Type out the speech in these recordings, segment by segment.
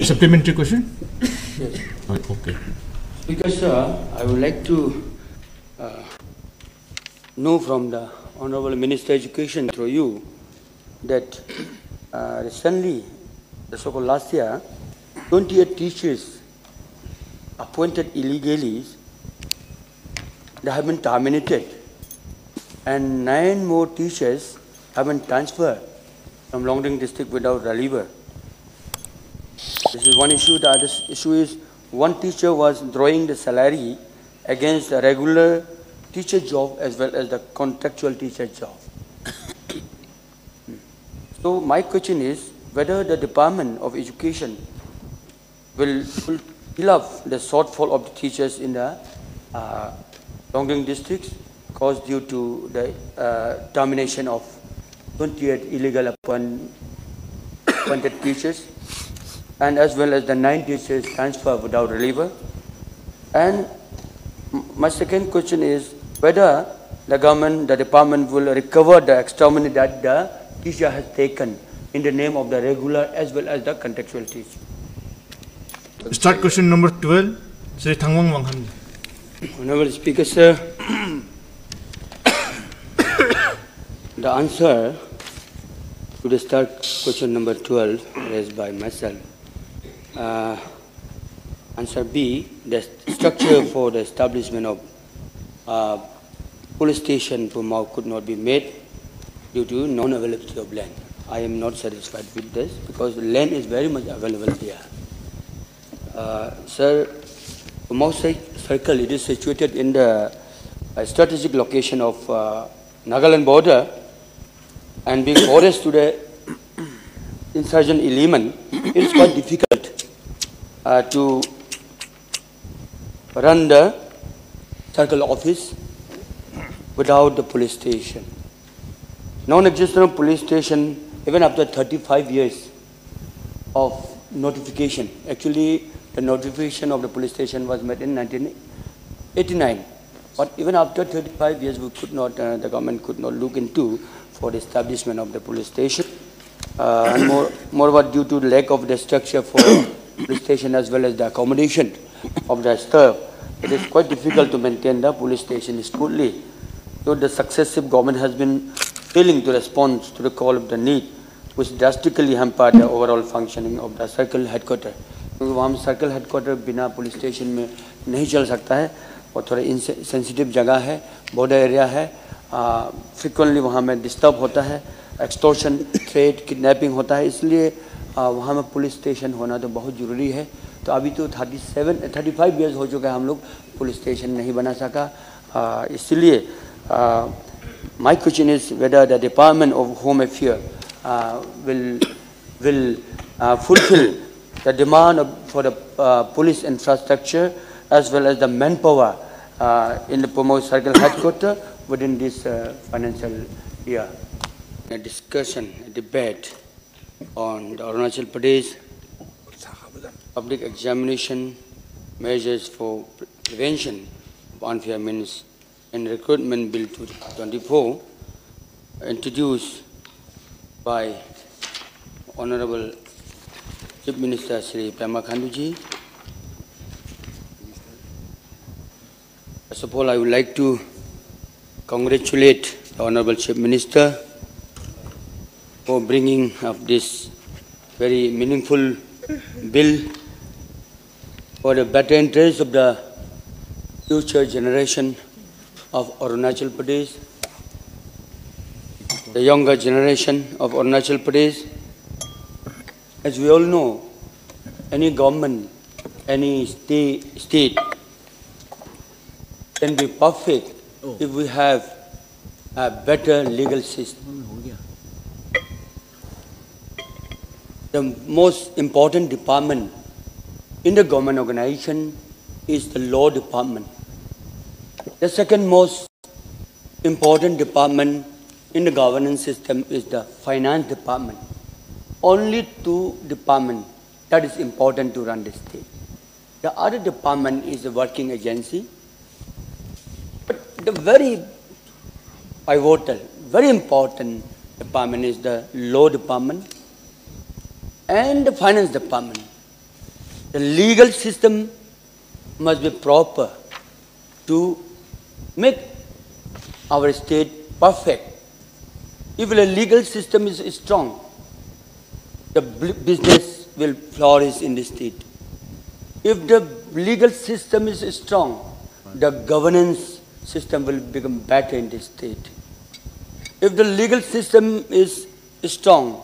Supplementary question? Yes. Okay. Speaker sir, I would like to know from the Honorable Minister of Education through you that recently, the so-called last year, 28 teachers appointed illegally, they have been terminated, and 9 more teachers have been transferred from Longding district without reliever. This is one issue. The other issue is one teacher was drawing the salary against the regular teacher job as well as the contractual teacher job. So my question is whether the Department of Education will fill up the shortfall of the teachers in the Longding districts caused due to the termination of 28 illegal appointed teachers, and as well as the 9 teachers transferred without reliever. And my second question is whether the government, the department will recover the extra money that the teacher has taken in the name of the regular as well as the contractual teacher. Start question number 12. Sri Thangwang Wangham. Honorable Speaker, sir, the answer to the start question number 12 raised by myself. Answer B, the structure for the establishment of police station Pumau could not be made due to non-availability of land. I am not satisfied with this because land is very much available here. Sir, Pumau Circle, it is situated in the strategic location of Nagaland border, and being forest to the insurgent element, it is quite difficult to run the circle office without the police station. Non-existence of police station even after 35 years of notification. Actually, the notification of the police station was made in 1989. But even after 35 years, we could not, the government could not look into for the establishment of the police station. And moreover, due to the lack of the structure for police station as well as the accommodation of the staff, it is quite difficult to maintain the police station smoothly. So the successive government has been failing to respond to the call of the need, which drastically hampered the overall functioning of the circle headquarters. क्योंकि वहाँ में circle headquarter बिना police station में नहीं चल सकता है और थोड़ा सेंसिटिव जगह है, बॉर्डर एरिया है, फ्रिक्वेंटली वहाँ में डिस्टर्ब होता है, एक्सटॉर्शन, थ्रेट, किडनैपिंग होता है, इसलिए वहाँ में पुलिस स्टेशन होना तो बहुत ज़रूरी है. तो अभी तो 35 इयर्स हो चुका है, हम लोग पुलिस स्टेशन नहीं बना सका. इसलिए my question is whether the department of home affair will fulfill the demand for the police infrastructure as well as the manpower in the Pumau Circle headquarters within this financial year. A discussion, a debate on the Arunachal Pradesh public examination measures for prevention of unfair means and recruitment bill 2024 introduced by Honorable Chief Minister Shri Pema Khandu ji. First of all, I would like to congratulate the Honorable Chief Minister for bringing up this very meaningful bill for the better interest of the future generation of Arunachal Pradesh, the younger generation of Arunachal Pradesh. As we all know, any government, any state can be perfect if we have a better legal system. The most important department in the government organization is the law department. The second most important department in the governance system is the finance department. Only two departments that is important to run the state. The other department is a working agency. But the very pivotal, very important department is the law department and the finance department. The legal system must be proper to make our state perfect. If the legal system is strong, the business will flourish in the state. If the legal system is strong, the governance system will become better in the state. If the legal system is strong,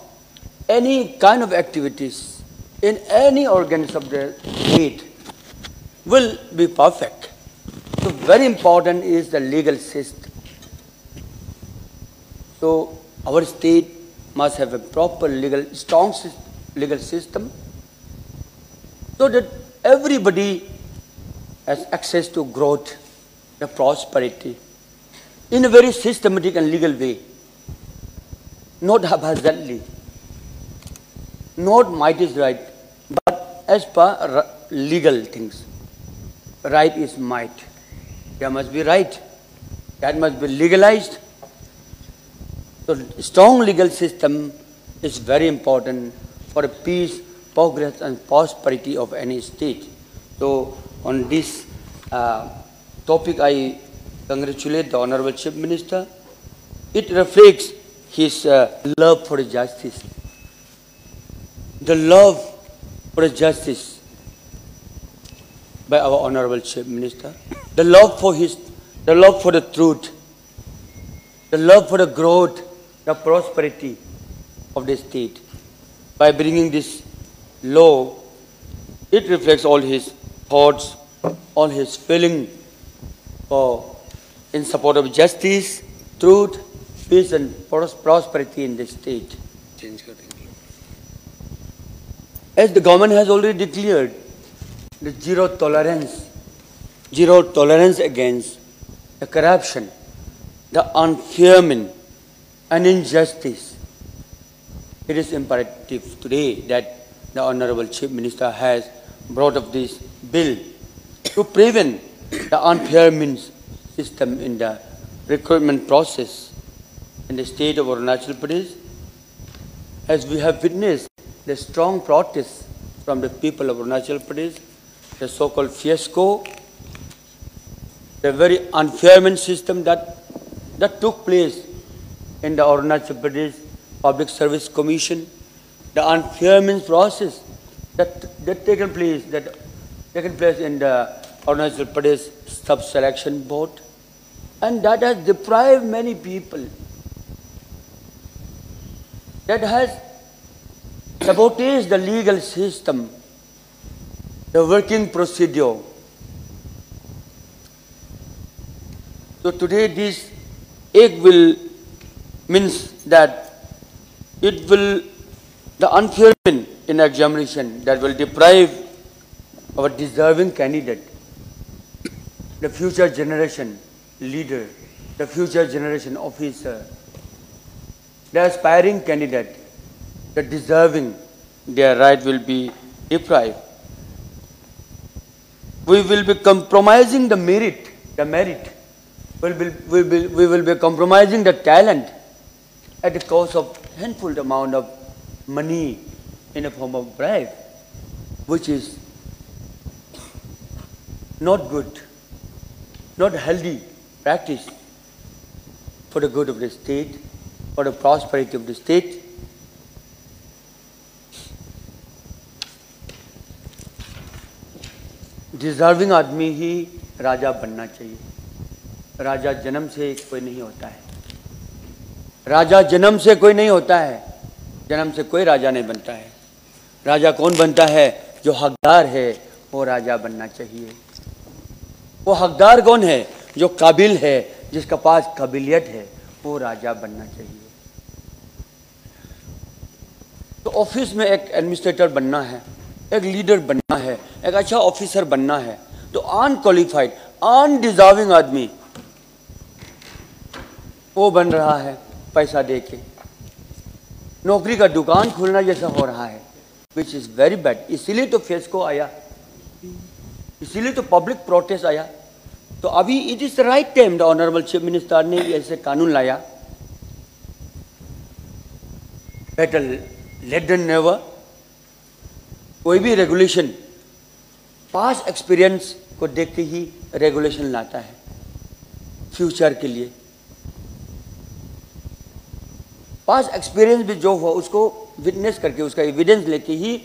any kind of activities in any organs of the state will be perfect. So very important is the legal system. So our state must have a proper strong legal system so that everybody has access to growth, the prosperity, in a very systematic and legal way, not haphazardly, not might is right, but as per legal things. Right is might. There must be right. That must be legalized. So strong legal system is very important for peace, progress and prosperity of any state. So on this topic I congratulate the Honorable Chief Minister. It reflects his love for justice. The love for justice by our Honorable Chief Minister. The love for the truth. The love for the growth, the prosperity of the state. By bringing this law, it reflects all his thoughts, all his feeling in support of justice, truth, peace and prosperity in the state. As the government has already declared, the zero tolerance against the corruption, the unfairness and injustice. It is imperative today that the Honorable Chief Minister has brought up this bill to prevent the unfairness system in the recruitment process in the state of Arunachal Pradesh. As we have witnessed the strong protest from the people of Arunachal Pradesh, the so-called fiasco, the very unfairness system that took place in the Arunachal Pradesh Public Service Commission, the unfairness process that taken place in the Arunachal Pradesh Sub-Selection Board, and that has deprived many people, that has sabotaged the legal system, the working procedure. So today this act will means that it will, the unfairness in examination that will deprive our deserving candidate, the future generation leader, the future generation officer, the aspiring candidate, the deserving, their right will be deprived. We will be compromising the merit. We will be compromising the talent at the cost of handful amount of money in a form of bribe, which is not good, not healthy practice for the good of the state, for the prosperity of the state. Deserving आदमी ही राजा बनना चाहिए। राजा जन्म से कोई नहीं होता है, राजा जन्म से कोई नहीं होता है, जन्म से कोई राजा नहीं बनता है। राजा कौन बनता है? जो हकदार है वो राजा बनना चाहिए। वो हकदार कौन है? जो काबिल है, जिसका पास काबिलियत है, वो राजा बनना चाहिए। तो ऑफिस में एक एडमिनिस्ट्रेटर बनना है, एक लीडर बनना है, एक अच्छा ऑफिसर बनना है, तो अनक्वालिफाइड अनडिजर्विंग आदमी वो बन रहा है पैसा देके। नौकरी का दुकान खोलना जैसा हो रहा है, विच इज वेरी बैड। इसीलिए तो फेस्को आया, इसीलिए तो पब्लिक प्रोटेस्ट आया। तो अभी it is the right time, the honourable chief minister ने ऐसे कानून लाया। Better late than never. कोई भी रेगुलेशन पास्ट एक्सपीरियंस को देख के ही रेगुलेशन लाता है फ्यूचर के लिए। पास्ट एक्सपीरियंस भी जो हुआ उसको विटनेस करके, उसका एविडेंस लेके ही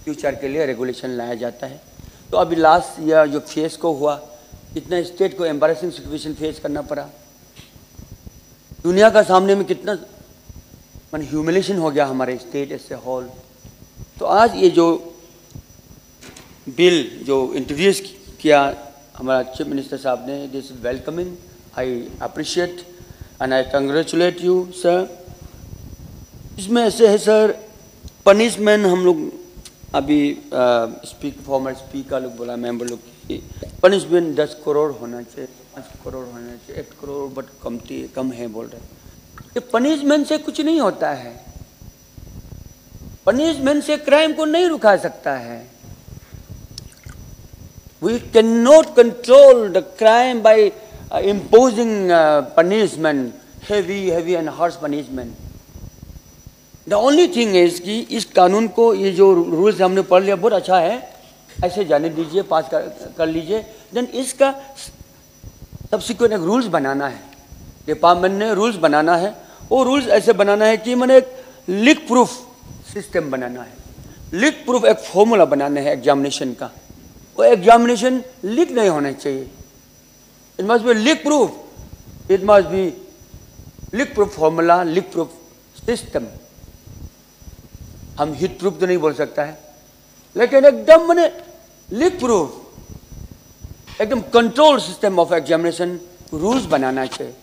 फ्यूचर के लिए रेगुलेशन लाया जाता है। तो अभी लास्ट ईयर जो फेस को हुआ, इतना स्टेट को एम्बैरेसिंग सिचुएशन फेस करना पड़ा, दुनिया का सामने में कितना माने ह्यूमिलेशन हो गया हमारे स्टेट एज ए होल। तो आज ये जो बिल जो इंट्रोड्यूस किया हमारा चीफ मिनिस्टर साहब ने, this is welcoming, I appreciate and I congratulate you sir. इसमें ऐसे है सर, पनिशमेंट हम लोग अभी फॉर्मर स्पीकर लोग बोला, मेंबर लोग की पनिशमेंट 10 करोड़ होना चाहिए, 5 करोड़ होना चाहिए, 1 करोड़ बट कम है बोल रहे। ये पनिशमेंट से कुछ नहीं होता है, पनिशमेंट से क्राइम को नहीं रुका सकता है। We cannot control the crime by imposing punishment, heavy and harsh punishment. The only thing is कि इस कानून को, ये जो रूल्स हमने पढ़ लिया बहुत अच्छा है, ऐसे जाने दीजिए, पास कर लीजिए। देन इसका सब्सिक्वेंट एक रूल्स बनाना है, डिपार्टमेंट ने रूल्स बनाना है। वो रूल्स ऐसे बनाना है कि मैंने एक लीक प्रूफ सिस्टम बनाना है, लीक प्रूफ एक फॉर्मूला बनाना है एग्जामिनेशन का। वो एग्जामिनेशन लीक नहीं होना चाहिए, it must be leak proof, it must be leak proof formula, leak proof system. हम हिट प्रूफ तो नहीं बोल सकता है, लेकिन एकदम मैंने लीक प्रूफ, एकदम control system of examination rules बनाना चाहिए।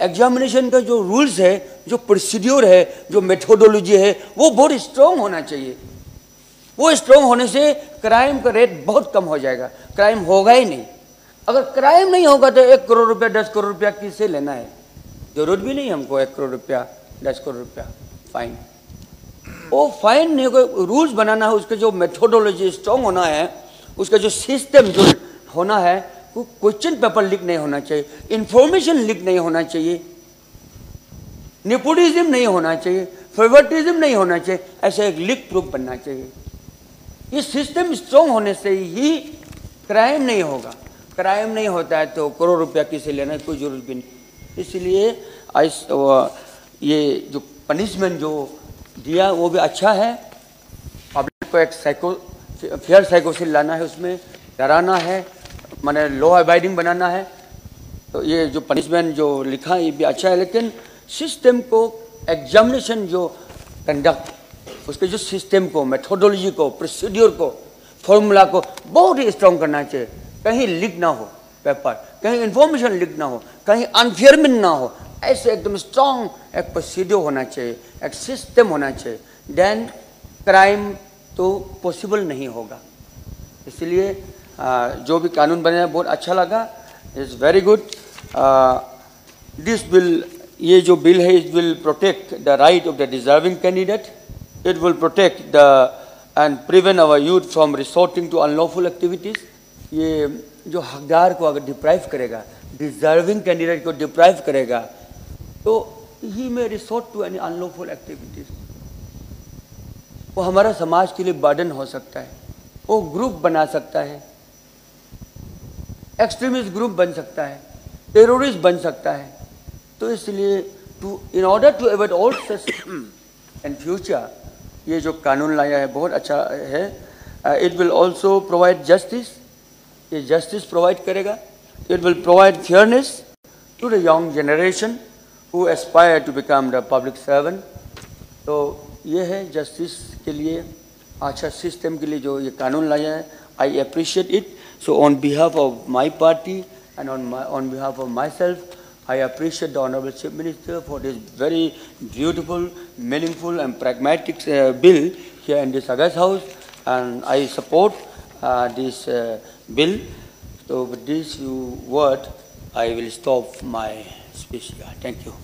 एग्जामिनेशन का जो रूल्स है, जो प्रोसीड्यूर है, जो मेथोडोलॉजी है, वो बहुत स्ट्रॉन्ग होना चाहिए। वो स्ट्रॉन्ग होने से क्राइम का रेट बहुत कम हो जाएगा, क्राइम होगा ही नहीं। अगर क्राइम नहीं होगा तो 1 करोड़ रुपया 10 करोड़ रुपया किससे लेना है? जरूरत भी नहीं हमको 1 करोड़ रुपया 10 करोड़ रुपया फाइन। वो फाइन नहीं होगा, रूल्स बनाना है, उसका जो मेथोडोलॉजी स्ट्रॉन्ग होना है, उसका जो सिस्टम जो होना है, वो क्वेश्चन पेपर लीक नहीं होना चाहिए, इंफॉर्मेशन लीक नहीं होना चाहिए, नेपोटिज्म नहीं होना चाहिए, फेवरेटिज्म नहीं होना चाहिए, ऐसे एक लीक प्रूफ बनना चाहिए। ये सिस्टम स्ट्रॉन्ग होने से ही क्राइम नहीं होगा। क्राइम नहीं होता है तो करोड़ रुपया किसे लेना है, कोई जरूरत भी नहीं। इसलिए ये जो पनिशमेंट जो दिया वो भी अच्छा है। पब्लिक को एक फेयर साइकोसिल लाना है, उसमें डराना है, माने लॉ अबाइडिंग बनाना है। तो ये जो पनिशमेंट जो लिखा है ये भी अच्छा है, लेकिन सिस्टम को, एग्जामिनेशन जो कंडक्ट, उसके जो सिस्टम को, मेथोडोलॉजी को, प्रोसीड्यूर को, फॉर्मूला को बहुत ही स्ट्रॉन्ग करना चाहिए। कहीं लीक ना हो पेपर, कहीं इंफॉर्मेशन लीक ना हो, कहीं अनफेयरमेंट ना हो, ऐसे एकदम स्ट्रॉन्ग एक प्रोसीड्यूर होना चाहिए, एक सिस्टम होना चाहिए। देन क्राइम तो पॉसिबल नहीं होगा। इसलिए जो भी कानून बने हैं बहुत अच्छा लगा, is very good. This bill, ये जो बिल है, it will protect the right of the deserving candidate, it will protect the and prevent our youth from resorting to unlawful activities। ये जो हकदार को अगर डिप्राइव करेगा, डिजर्विंग कैंडिडेट को डिप्राइव करेगा, तो ही में resort to any unlawful activities. वो हमारा समाज के लिए बर्डन हो सकता है, वो ग्रुप बना सकता है, एक्सट्रीमिस्ट ग्रुप बन सकता है, टेररिस्ट बन सकता है। तो इसलिए in order to avoid all such in future, ये जो कानून लाया है बहुत अच्छा है। It will also provide justice, ये जस्टिस प्रोवाइड करेगा। It will provide fairness to the young generation who aspire to become the public servant. तो ये है जस्टिस के लिए, अच्छा सिस्टम के लिए जो ये कानून लाया है। I appreciate it. So on behalf of my party and on behalf of my self, I appreciate the Honorable Chief Minister for this very beautiful, meaningful and pragmatic bill here in this August House, and I support this bill. So with this word, I will stop my speech here. Thank you.